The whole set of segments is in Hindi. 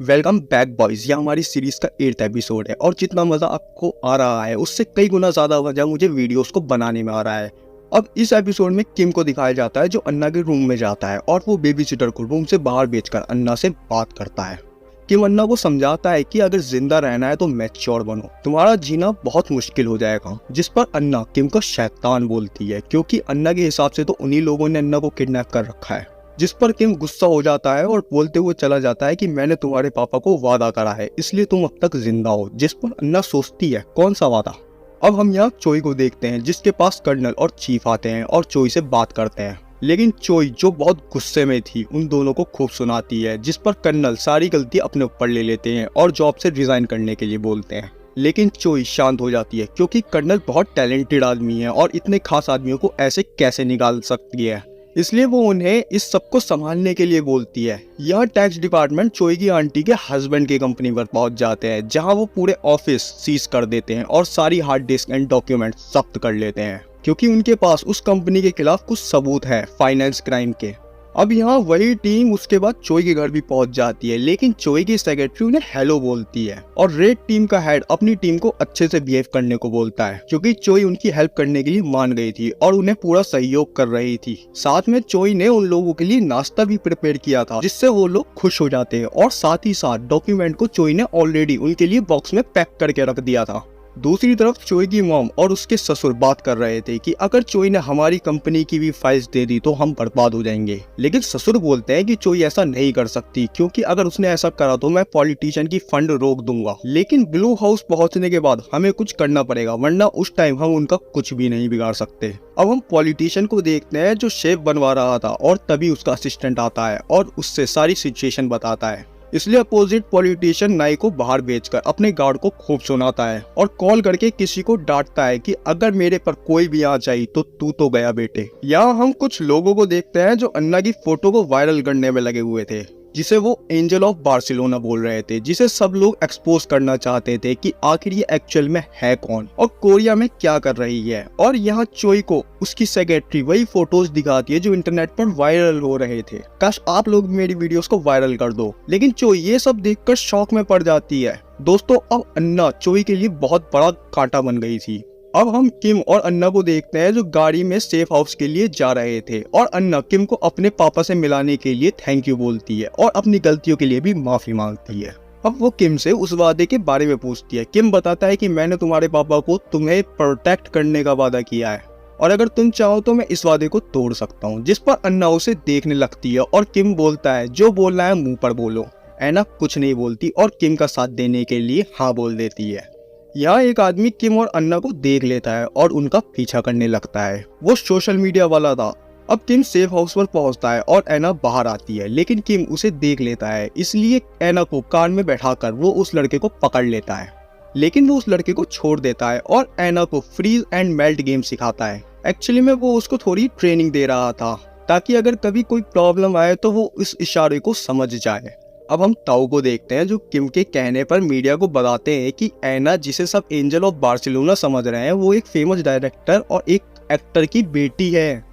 Welcome back boys. यह हमारी सीरीज का 8th एपिसोड है और जितना मजा आपको आ रहा है उससे कई गुना ज्यादा मजा मुझे वीडियोस को बनाने में आ रहा है। अब इस एपिसोड में किम को दिखाया जाता है जो अन्ना के रूम में जाता है और वो बेबी सिटर को रूम से बाहर बेचकर अन्ना से बात करता है। किम अन्ना को समझाता है कि अगर जिंदा रहना है तो मैच्योर बनो, तुम्हारा जीना बहुत मुश्किल हो जाएगा। जिस पर अन्ना किम को शैतान बोलती है क्योंकि अन्ना के हिसाब से तो उन्हीं लोगों ने अन्ना को किडनैप कर रखा है। जिस पर किम गुस्सा हो जाता है और बोलते हुए चला जाता है कि मैंने तुम्हारे पापा को वादा करा है इसलिए तुम अब तक जिंदा हो। जिस पर अन्ना सोचती है कौन सा वादा। अब हम यहाँ चोई को देखते हैं जिसके पास कर्नल और चीफ आते हैं और चोई से बात करते हैं, लेकिन चोई जो बहुत गुस्से में थी उन दोनों को खूब सुनाती है। जिस पर कर्नल सारी गलती अपने ऊपर ले लेते हैं और जॉब से रिजाइन करने के लिए बोलते हैं, लेकिन चोई शांत हो जाती है क्योंकि कर्नल बहुत टैलेंटेड आदमी है और इतने खास आदमियों को ऐसे कैसे निकाल सकती है, इसलिए वो उन्हें इस सब को संभालने के लिए बोलती है। यह टैक्स डिपार्टमेंट चोई की आंटी के हस्बैंड की कंपनी पर पहुंच जाते हैं जहां वो पूरे ऑफिस सीज कर देते हैं और सारी हार्ड डिस्क एंड डॉक्यूमेंट जब्त कर लेते हैं क्योंकि उनके पास उस कंपनी के खिलाफ कुछ सबूत है फाइनेंस क्राइम के। अब यहाँ वही टीम उसके बाद चोई के घर भी पहुंच जाती है, लेकिन चोई की सेक्रेटरी उन्हें हेलो बोलती है और रेड टीम का हेड अपनी टीम को अच्छे से बिहेव करने को बोलता है क्योंकि चोई उनकी हेल्प करने के लिए मान गई थी और उन्हें पूरा सहयोग कर रही थी। साथ में चोई ने उन लोगों के लिए नाश्ता भी प्रिपेयर किया था जिससे वो लोग खुश हो जाते हैं और साथ ही साथ डॉक्यूमेंट को चोई ने ऑलरेडी उनके लिए बॉक्स में पैक करके रख दिया था। दूसरी तरफ चोई की मॉम और उसके ससुर बात कर रहे थे कि अगर चोई ने हमारी कंपनी की भी फाइल्स दे दी तो हम बर्बाद हो जाएंगे, लेकिन ससुर बोलते हैं कि चोई ऐसा नहीं कर सकती क्योंकि अगर उसने ऐसा करा तो मैं पॉलिटिशियन की फंड रोक दूंगा। लेकिन ब्लू हाउस पहुंचने के बाद हमें कुछ करना पड़ेगा वरना उस टाइम हम उनका कुछ भी नहीं बिगाड़ सकते। अब हम पॉलिटिशियन को देखते हैं जो शेफ बनवा रहा था और तभी उसका असिस्टेंट आता है और उससे सारी सिचुएशन बताता है। इसलिए अपोजिट पॉलिटिशियन नाई को बाहर बेचकर अपने गार्ड को खूब सुनाता है और कॉल करके किसी को डांटता है कि अगर मेरे पर कोई भी आ जाए तो तू तो गया बेटे। यहाँ हम कुछ लोगों को देखते हैं जो अन्ना की फोटो को वायरल करने में लगे हुए थे जिसे वो एंजल ऑफ बार्सिलोना बोल रहे थे, जिसे सब लोग एक्सपोज करना चाहते थे कि आखिर ये एक्चुअल में है कौन और कोरिया में क्या कर रही है। और यहाँ चोई को उसकी सेक्रेटरी वही फोटोज दिखाती है जो इंटरनेट पर वायरल हो रहे थे। काश आप लोग मेरी वीडियोस को वायरल कर दो, लेकिन चोई ये सब देखकर शॉक में पड़ जाती है। दोस्तों अब अन्ना चोई के लिए बहुत बड़ा कांटा बन गई थी। अब हम किम और अन्ना को देखते हैं जो गाड़ी में सेफ हाउस के लिए जा रहे थे और अन्ना किम को अपने पापा से मिलाने के लिए थैंक यू बोलती है और अपनी गलतियों के लिए भी माफी मांगती है। अब वो किम से उस वादे के बारे में पूछती है। किम बताता है कि मैंने तुम्हारे पापा को तुम्हें प्रोटेक्ट करने का वादा किया है और अगर तुम चाहो तो मैं इस वादे को तोड़ सकता हूँ। जिस पर अन्ना उसे देखने लगती है और किम बोलता है जो बोलना है मुंह पर बोलो। अन्ना कुछ नहीं बोलती और किम का साथ देने के लिए हाँ बोल देती है। यहाँ एक आदमी किम और अन्ना को देख लेता है और उनका पीछा करने लगता है। वो सोशल मीडिया वाला था। अब किम सेफ हाउस पर पहुंचता है और एना बाहर आती है, लेकिन किम उसे देख लेता है इसलिए एना को कार में बैठाकर वो उस लड़के को पकड़ लेता है, लेकिन वो उस लड़के को छोड़ देता है और एना को फ्रीज एंड मेल्ट गेम सिखाता है। एक्चुअली में वो उसको थोड़ी ट्रेनिंग दे रहा था ताकि अगर कभी कोई प्रॉब्लम आए तो वो इस इशारे को समझ जाए। अब हम ताऊ को देखते हैं जो किम के कहने पर मीडिया को बताते हैं कि एना जिसे सब एंजल ऑफ बार्सिलोना समझ रहे हैं वो एक फेमस डायरेक्टर और एक एक्टर की बेटी है।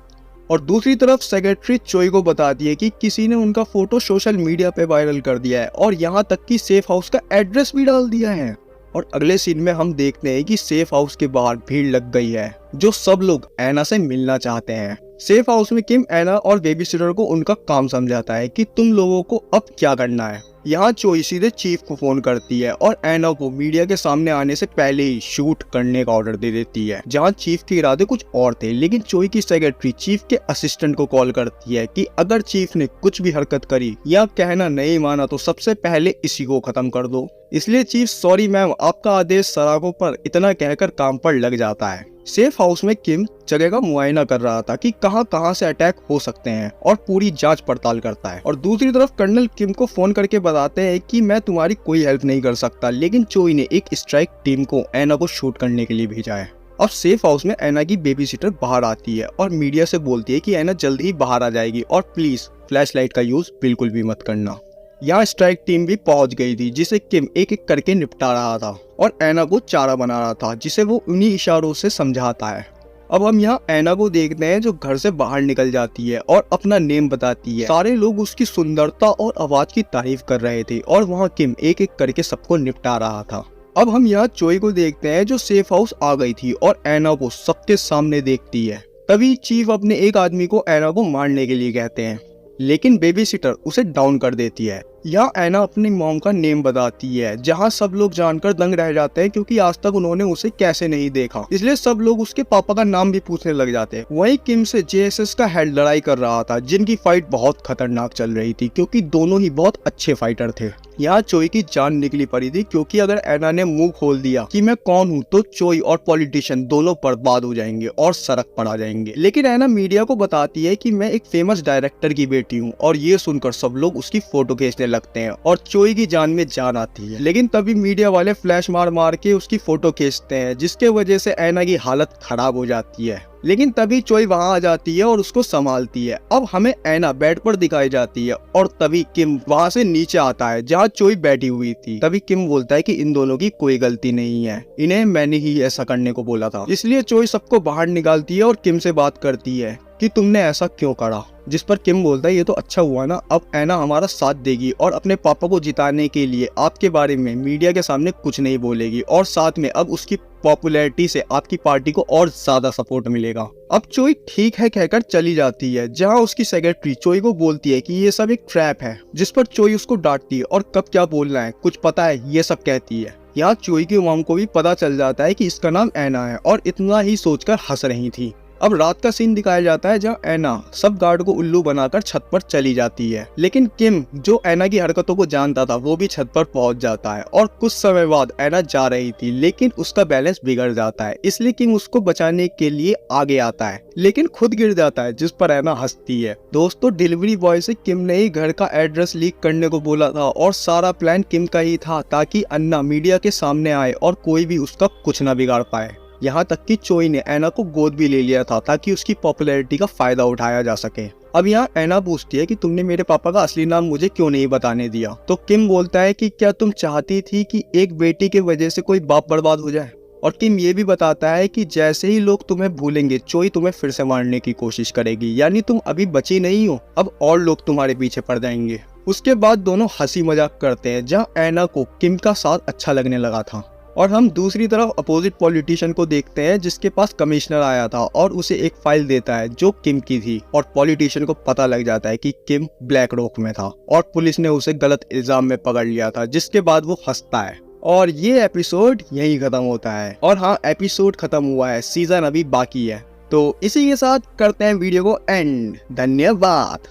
और दूसरी तरफ सेक्रेटरी चोई को बताती है कि किसी ने उनका फोटो सोशल मीडिया पे वायरल कर दिया है और यहाँ तक कि सेफ हाउस का एड्रेस भी डाल दिया है। और अगले सीन में हम देखते हैं कि सेफ हाउस के बाहर भीड़ लग गई है जो सब लोग एना से मिलना चाहते हैं। सेफ हाउस में किम एना और बेबी सिटर को उनका काम समझाता है कि तुम लोगों को अब क्या करना है। यहाँ चोई सीधे चीफ को फोन करती है और एना को मीडिया के सामने आने से पहले ही शूट करने का ऑर्डर दे देती है, जहाँ चीफ के इरादे कुछ और थे। लेकिन चोई की सेक्रेटरी चीफ के असिस्टेंट को कॉल करती है कि अगर चीफ ने कुछ भी हरकत करी या कहना नहीं माना तो सबसे पहले इसी को खत्म कर दो। इसलिए चीफ सॉरी मैम आपका आदेश सराखों पर इतना कहकर काम पर लग जाता है। सेफ हाउस में किम जगह का मुआयना कर रहा था कि कहां से अटैक हो सकते हैं और पूरी जांच पड़ताल करता है। और दूसरी तरफ कर्नल किम को फोन करके बताते हैं कि मैं तुम्हारी कोई हेल्प नहीं कर सकता, लेकिन चोई ने एक स्ट्राइक टीम को एना को शूट करने के लिए भेजा है। अब सेफ हाउस में एना की बेबी सिटर बाहर आती है और मीडिया से बोलती है कि एना जल्द ही बाहर आ जाएगी और प्लीज फ्लैशलाइट का यूज बिल्कुल भी मत करना। यहाँ स्ट्राइक टीम भी पहुंच गई थी जिसे किम एक एक करके निपटा रहा था और एना को चारा बना रहा था जिसे वो उन्हीं इशारों से समझाता है। अब हम यहाँ ऐना को देखते हैं जो घर से बाहर निकल जाती है और अपना नेम बताती है। सारे लोग उसकी सुंदरता और आवाज की तारीफ कर रहे थे और वहाँ किम एक एक करके सबको निपटा रहा था। अब हम यहाँ चोई को देखते हैं जो सेफ हाउस आ गई थी और ऐना को सबके सामने देखती है। तभी चीफ अपने एक आदमी को ऐना को मारने के लिए कहते हैं, लेकिन बेबी सिटर उसे डाउन कर देती है। यहाँ ऐना अपनी मॉम का नेम बताती है, जहाँ सब लोग जानकर दंग रह जाते हैं क्योंकि आज तक उन्होंने उसे कैसे नहीं देखा, इसलिए सब लोग उसके पापा का नाम भी पूछने लग जाते हैं। वहीं किम से जेएसएस का हेड लड़ाई कर रहा था, जिनकी फाइट बहुत खतरनाक चल रही थी क्योंकि दोनों ही बहुत अच्छे फाइटर थे। यहाँ चोई की जान निकली पड़ी थी क्योंकि अगर ऐना ने मुंह खोल दिया कि मैं कौन हूँ तो चोई और पॉलिटिशियन दोनों बर्बाद हो जाएंगे और सड़क पर आ जाएंगे। लेकिन ऐना मीडिया को बताती है कि मैं एक फेमस डायरेक्टर की बेटी हूँ और ये सुनकर सब लोग उसकी फोटो खींचने लगते हैं और चोई की जान में जान आती है। लेकिन तभी मीडिया वाले फ्लैश मार मार के उसकी फोटो खींचते हैं, जिसके वजह से ऐना की हालत खराब हो जाती है। लेकिन तभी चोई वहां आ जाती है और उसको संभालती है। अब हमें ऐना बेड पर दिखाई जाती है और तभी किम वहां से नीचे आता है जहां चोई बैठी हुई थी। तभी किम बोलता है कि इन दोनों की कोई गलती नहीं है, इन्हें मैंने ही ऐसा करने को बोला था। इसलिए चोई सबको बाहर निकालती है और किम से बात करती है कि तुमने ऐसा क्यों करा, जिस पर किम बोलता है ये तो अच्छा हुआ ना, अब ऐना हमारा साथ देगी और अपने पापा को जिताने के लिए आपके बारे में मीडिया के सामने कुछ नहीं बोलेगी और साथ में अब उसकी पॉपुलैरिटी से आपकी पार्टी को और ज्यादा सपोर्ट मिलेगा। अब चोई ठीक है कहकर चली जाती है, जहां उसकी सेक्रेटरी चोई को बोलती है कि ये सब एक ट्रैप है, जिस पर चोई उसको डांटती है और कब क्या बोलना है कुछ पता है ये सब कहती है। यहाँ चोई की मॉम को भी पता चल जाता है कि इसका नाम ऐना है और इतना ही सोचकर हंस रही थी। अब रात का सीन दिखाया जाता है जहाँ ऐना सब गार्ड को उल्लू बनाकर छत पर चली जाती है, लेकिन किम जो ऐना की हरकतों को जानता था वो भी छत पर पहुंच जाता है और कुछ समय बाद ऐना जा रही थी लेकिन उसका बैलेंस बिगड़ जाता है, इसलिए किम उसको बचाने के लिए आगे आता है लेकिन खुद गिर जाता है, जिस पर ऐना हंसती है। दोस्तों डिलीवरी बॉय से किम ने ही घर का एड्रेस लीक करने को बोला था और सारा प्लान किम का ही था ताकि अन्ना मीडिया के सामने आए और कोई भी उसका कुछ न बिगाड़ पाए। यहाँ तक कि चोई ने ऐना को गोद भी ले लिया था ताकि उसकी पॉपुलैरिटी का फायदा उठाया जा सके। अब यहाँ ऐना पूछती है कि तुमने मेरे पापा का असली नाम मुझे क्यों नहीं बताने दिया, तो किम बोलता है कि क्या तुम चाहती थी कि एक बेटी की वजह से कोई बाप बर्बाद हो जाए। और किम ये भी बताता है कि जैसे ही लोग तुम्हें भूलेंगे चोई तुम्हें फिर से मारने की कोशिश करेगी, यानी तुम अभी बची नहीं हो, अब और लोग तुम्हारे पीछे पड़ जाएंगे। उसके बाद दोनों हंसी मजाक करते हैं जहाँ ऐना को किम का साथ अच्छा लगने लगा था और हम दूसरी तरफ अपोजिट पॉलिटिशियन को देखते हैं जिसके पास कमिश्नर आया था और उसे एक फाइल देता है जो किम की थी और पॉलिटिशियन को पता लग जाता है कि किम ब्लैक रॉक में था और पुलिस ने उसे गलत इल्जाम में पकड़ लिया था, जिसके बाद वो हंसता है और ये एपिसोड यहीं खत्म होता है। और हाँ, एपिसोड खत्म हुआ है, सीजन अभी बाकी है। तो इसी के साथ करते हैं वीडियो को एंड। धन्यवाद।